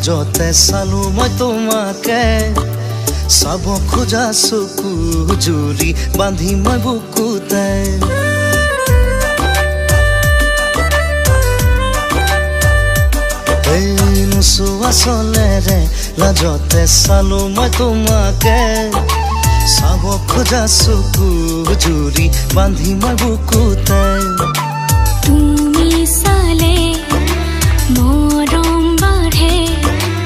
লাজতে চালো মই তোমাকে চাব খোজা চকু জুৰি বান্ধি মই বুকুতে নোচোৱা চলেৰে লাজতে চালো মই তোমাকে চাব খোজা চকু জুৰি বান্ধি মই বুকুতে তুমি চালে মৰম বাঢ়ে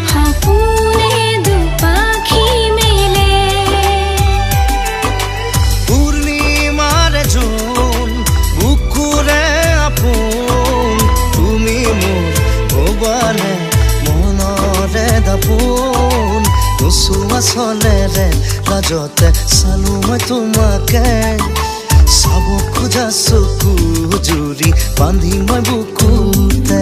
সপোনে দুপাখি মেলে পূৰ্ণিমাৰ জোন বুকুৰে আপোন তুমি মোৰ ভবানে মনৰে দাপোন নোচোৱা চলেৰে লাজতে চালো মই তোমাকে চাব খোজা চকু জুৰি বান্ধি মই বুকুতে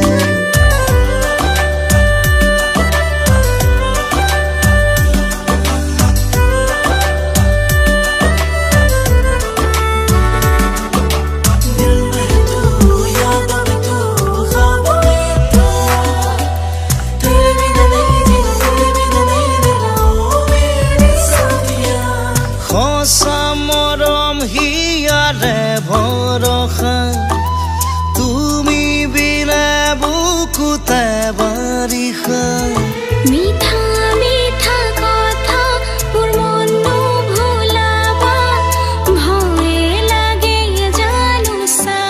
সঁচা মৰম হিয়াৰে ভৰসা তুমি বিনা বুকুতে বাৰিষা মিঠা মিঠা কথা মোৰ মনটো ভুলাবা ভয়ে লাগে জানো চা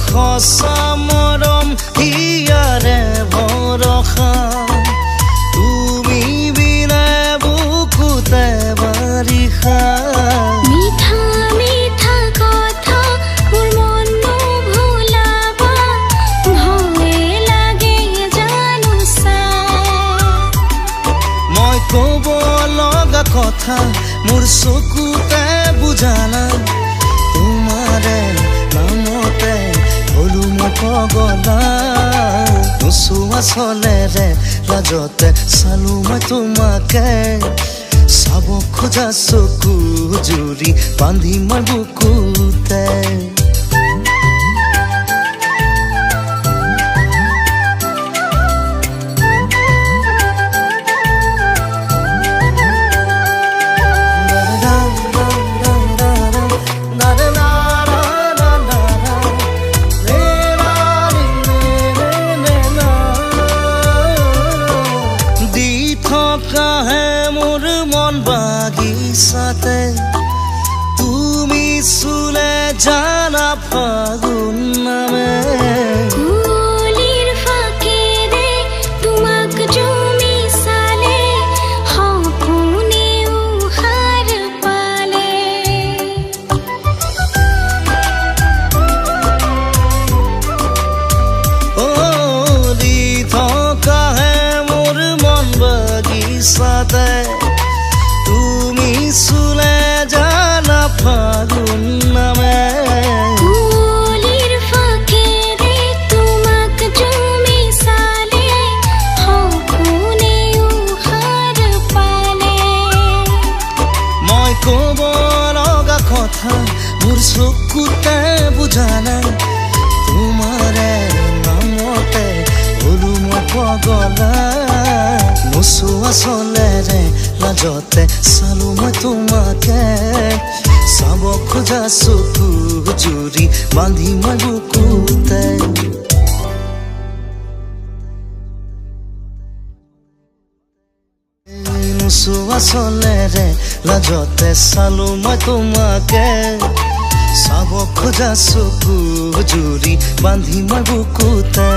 সঁচা মৰম হিয়াৰে ভৰসা তুমি বিনা বুকুতে বাৰিষা মিঠা মিঠা কথা মোৰ মনটো ভুলাবা ভয়ে লাগে জানো চা মই ক'ব লগা কথা মোৰ চকুতে বুজানা তোমাৰে নামতে হলো মই পগলা নোচোৱা চলেৰে লাজতে চালো মই তোমাকে চাব খোজা চকু জুৰি বান্ধি মই বুকুতে কাহে মোৰ মন বাগিচাতে তুমি চুলে জানা ফাগুন নামে কুলিৰ ফাঁকেৰে তোমাক জুমি চালে সপোনে উশাৰ পালে দি থকাহে মোৰ মন বাগিচাতে তুমি চুলে জানা ফাগুন নামে কুলিৰ ফাঁকেৰে তোমাক জুমি চালে সপোনে উশাৰ পালে মই ক'ব লগা কথা মোৰ চকুতে বুজানা তোমাৰে নামতে হলো মই পগলা নোচোৱা চলেৰে লাজতে চালো মই তোমাকে চাব খোজা চকু জুৰি বান্ধি মই বুকুতে নোচোৱা চলেৰে লাজতে চালো মই তোমাকে চাব খোজা চকু জুৰি বান্ধি মই বুকুতে